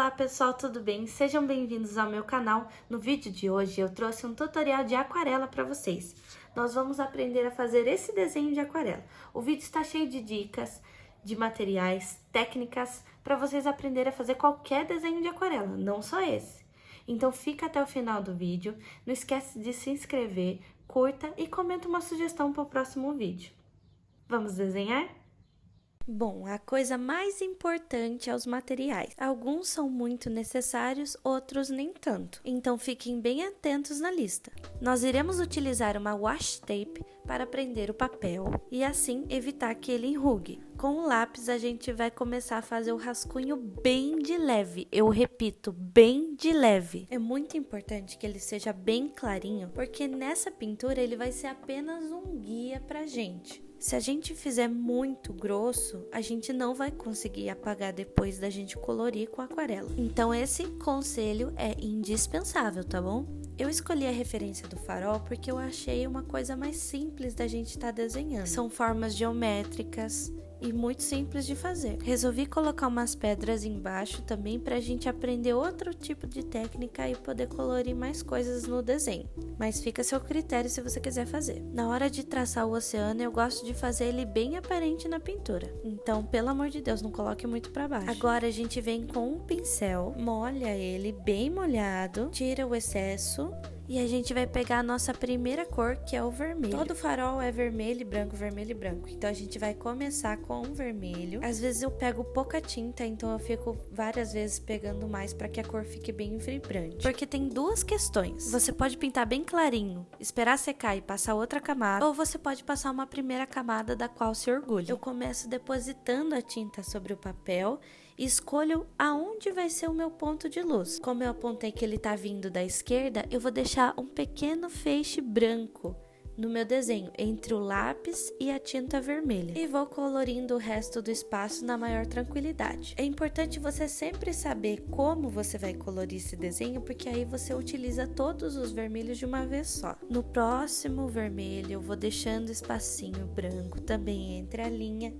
Olá pessoal, tudo bem? Sejam bem-vindos ao meu canal. No vídeo de hoje eu trouxe um tutorial de aquarela para vocês. Nós vamos aprender a fazer esse desenho de aquarela. O vídeo está cheio de dicas, de materiais, técnicas, para vocês aprenderem a fazer qualquer desenho de aquarela, não só esse. Então fica até o final do vídeo, não esquece de se inscrever, curta e comenta uma sugestão para o próximo vídeo. Vamos desenhar? Bom, a coisa mais importante é os materiais. Alguns são muito necessários, outros nem tanto. Então fiquem bem atentos na lista. Nós iremos utilizar uma washi tape para prender o papel e assim evitar que ele enrugue. Com o lápis a gente vai começar a fazer o rascunho bem de leve. Eu repito, bem de leve. É muito importante que ele seja bem clarinho, porque nessa pintura ele vai ser apenas um guia pra gente. Se a gente fizer muito grosso, a gente não vai conseguir apagar depois da gente colorir com aquarela. Então esse conselho é indispensável, tá bom? Eu escolhi a referência do farol porque eu achei uma coisa mais simples da gente estar desenhando. São formas geométricas e muito simples de fazer. Resolvi colocar umas pedras embaixo também pra gente aprender outro tipo de técnica e poder colorir mais coisas no desenho. Mas fica a seu critério se você quiser fazer. Na hora de traçar o oceano, eu gosto de fazer ele bem aparente na pintura. Então, pelo amor de Deus, não coloque muito pra baixo. Agora a gente vem com um pincel, molha ele bem molhado, tira o excesso. E a gente vai pegar a nossa primeira cor, que é o vermelho. Todo farol é vermelho e branco, vermelho e branco. Então, a gente vai começar com o vermelho. Às vezes eu pego pouca tinta, então eu fico várias vezes pegando mais para que a cor fique bem vibrante. Porque tem duas questões. Você pode pintar bem clarinho, esperar secar e passar outra camada. Ou você pode passar uma primeira camada da qual se orgulha. Eu começo depositando a tinta sobre o papel e escolho aonde vai ser o meu ponto de luz. Como eu apontei que ele tá vindo da esquerda, eu vou deixar um pequeno feixe branco no meu desenho, entre o lápis e a tinta vermelha. E vou colorindo o resto do espaço na maior tranquilidade. É importante você sempre saber como você vai colorir esse desenho, porque aí você utiliza todos os vermelhos de uma vez só. No próximo vermelho, eu vou deixando espacinho branco também entre a linha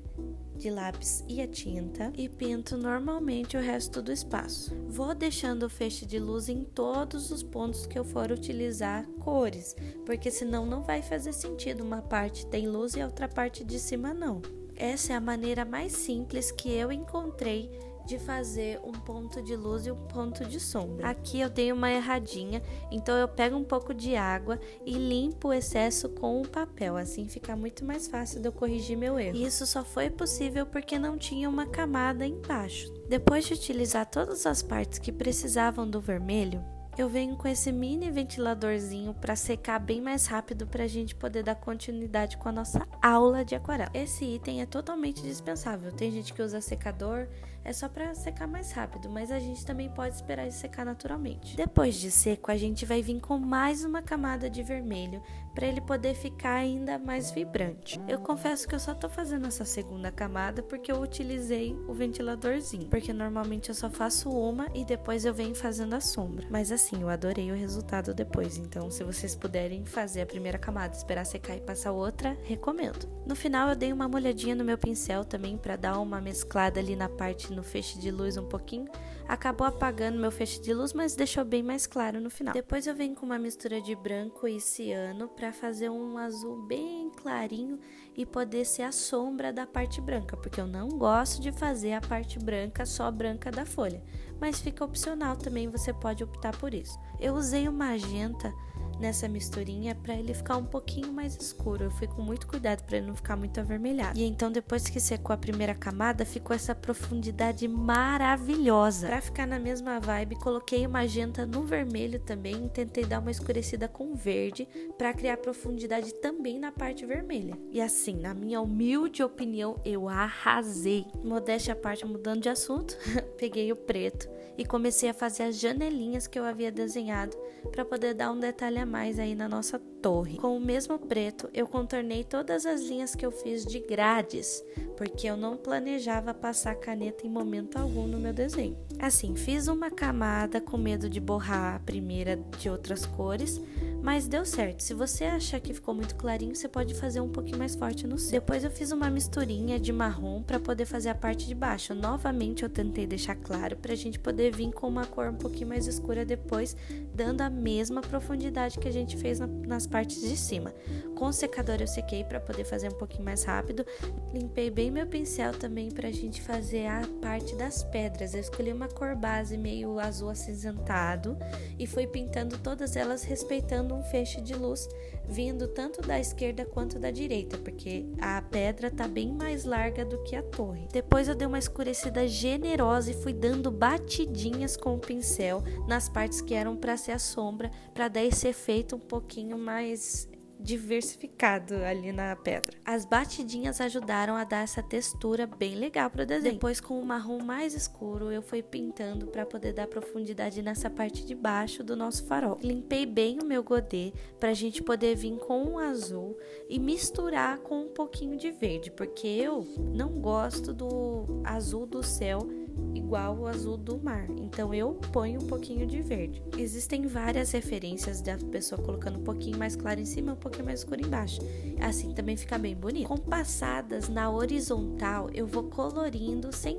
de lápis e a tinta e pinto normalmente o resto do espaço. Vou deixando o feixe de luz em todos os pontos que eu for utilizar cores, porque senão não vai fazer sentido uma parte tem luz e a outra parte de cima não. Essa é a maneira mais simples que eu encontrei de fazer um ponto de luz e um ponto de sombra. Aqui eu dei uma erradinha, então eu pego um pouco de água e limpo o excesso com o papel, assim fica muito mais fácil de eu corrigir meu erro. E isso só foi possível porque não tinha uma camada embaixo. Depois de utilizar todas as partes que precisavam do vermelho, eu venho com esse mini ventiladorzinho para secar bem mais rápido para a gente poder dar continuidade com a nossa aula de aquarela. Esse item é totalmente dispensável. Tem gente que usa secador, é só para secar mais rápido, mas a gente também pode esperar ele secar naturalmente. Depois de seco, a gente vai vir com mais uma camada de vermelho para ele poder ficar ainda mais vibrante. Eu confesso que eu só tô fazendo essa segunda camada porque eu utilizei o ventiladorzinho, porque normalmente eu só faço uma e depois eu venho fazendo a sombra. Mas assim, eu adorei o resultado depois, então se vocês puderem fazer a primeira camada, esperar secar e passar outra, recomendo. No final eu dei uma molhadinha no meu pincel também para dar uma mesclada ali na parte no feixe de luz um pouquinho. Acabou apagando meu feixe de luz, mas deixou bem mais claro no final. Depois eu venho com uma mistura de branco e ciano para fazer um azul bem clarinho e poder ser a sombra da parte branca, porque eu não gosto de fazer a parte branca só branca da folha, mas fica opcional também, você pode optar por isso. Eu usei o magenta nessa misturinha para ele ficar um pouquinho mais escuro. Eu fui com muito cuidado para ele não ficar muito avermelhado. E então depois que secou a primeira camada, ficou essa profundidade maravilhosa. Para ficar na mesma vibe, coloquei o magenta no vermelho também e tentei dar uma escurecida com verde para criar profundidade também na parte vermelha. E assim, na minha humilde opinião, eu arrasei. Modéstia à parte, mudando de assunto, peguei o preto e comecei a fazer as janelinhas que eu havia desenhado para poder dar um detalhe a mais aí na nossa torre. Com o mesmo preto, eu contornei todas as linhas que eu fiz de grades, porque eu não planejava passar caneta em momento algum no meu desenho. Assim, fiz uma camada com medo de borrar a primeira de outras cores, mas deu certo. Se você achar que ficou muito clarinho, você pode fazer um pouquinho mais forte no seu. Depois eu fiz uma misturinha de marrom para poder fazer a parte de baixo. Novamente eu tentei deixar claro pra gente poder vir com uma cor um pouquinho mais escura depois, dando a mesma profundidade que a gente fez nas partes de cima. Com o secador eu sequei para poder fazer um pouquinho mais rápido. Limpei bem meu pincel também pra gente fazer a parte das pedras. Eu escolhi uma cor base meio azul acinzentado e fui pintando todas elas respeitando um feixe de luz vindo tanto da esquerda quanto da direita, porque a pedra tá bem mais larga do que a torre. Depois eu dei uma escurecida generosa e fui dando batidinhas com o pincel nas partes que eram para ser a sombra, para dar esse efeito um pouquinho mais diversificado ali na pedra. As batidinhas ajudaram a dar essa textura bem legal para o desenho. Depois, com o marrom mais escuro, eu fui pintando para poder dar profundidade nessa parte de baixo do nosso farol. Limpei bem o meu godê para a gente poder vir com um azul e misturar com um pouquinho de verde, porque eu não gosto do azul do céu igual o azul do mar, então eu ponho um pouquinho de verde. Existem várias referências da pessoa colocando um pouquinho mais claro em cima e um pouquinho mais escuro embaixo, assim também fica bem bonito. Com passadas na horizontal eu vou colorindo sem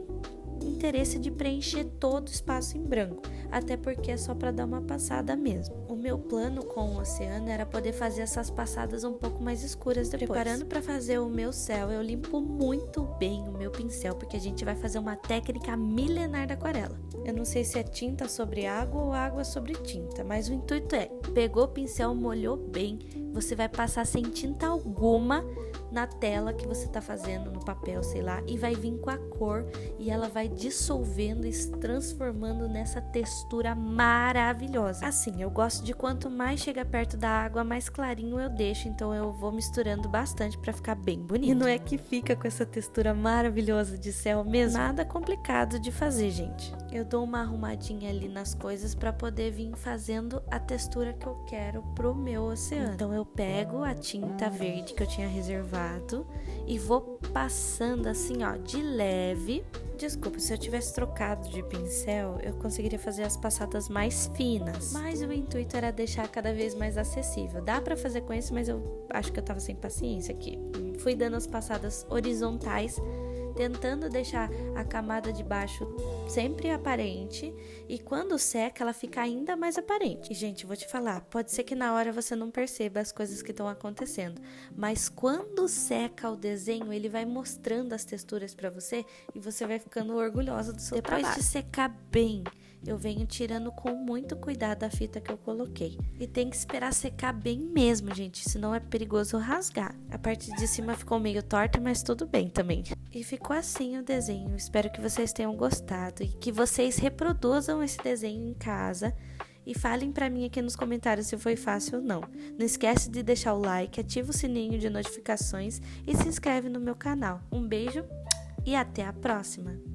interesse de preencher todo o espaço em branco, até porque é só para dar uma passada mesmo. O meu plano com o oceano era poder fazer essas passadas um pouco mais escuras depois. Preparando para fazer o meu céu, eu limpo muito bem o meu pincel, porque a gente vai fazer uma técnica milenar da aquarela. Eu não sei se é tinta sobre água ou água sobre tinta, mas o intuito é, pegou o pincel, molhou bem, você vai passar sem tinta alguma na tela que você tá fazendo, no papel, sei lá, e vai vir com a cor e ela vai dissolvendo e se transformando nessa textura maravilhosa. Assim, eu gosto de quanto mais chega perto da água, mais clarinho eu deixo, então eu vou misturando bastante pra ficar bem bonito. E não é que fica com essa textura maravilhosa de céu mesmo? Nada complicado de fazer, gente. Eu dou uma arrumadinha ali nas coisas pra poder vir fazendo a textura que eu quero pro meu oceano. Então eu pego a tinta verde que eu tinha reservado e vou passando assim, ó, de leve. Desculpa, se eu tivesse trocado de pincel, eu conseguiria fazer as passadas mais finas, mas o intuito era deixar cada vez mais acessível. Dá pra fazer com esse, mas eu acho que eu tava sem paciência aqui. Fui dando as passadas horizontais, tentando deixar a camada de baixo sempre aparente, e quando seca ela fica ainda mais aparente. E gente, vou te falar, pode ser que na hora você não perceba as coisas que estão acontecendo, mas quando seca o desenho, ele vai mostrando as texturas para você e você vai ficando orgulhosa do seu trabalho. Depois de secar bem, eu venho tirando com muito cuidado a fita que eu coloquei. E tem que esperar secar bem mesmo, gente, senão é perigoso rasgar. A parte de cima ficou meio torta, mas tudo bem também. E ficou assim o desenho. Espero que vocês tenham gostado e que vocês reproduzam esse desenho em casa. E falem pra mim aqui nos comentários se foi fácil ou não. Não esquece de deixar o like, ativa o sininho de notificações e se inscreve no meu canal. Um beijo e até a próxima!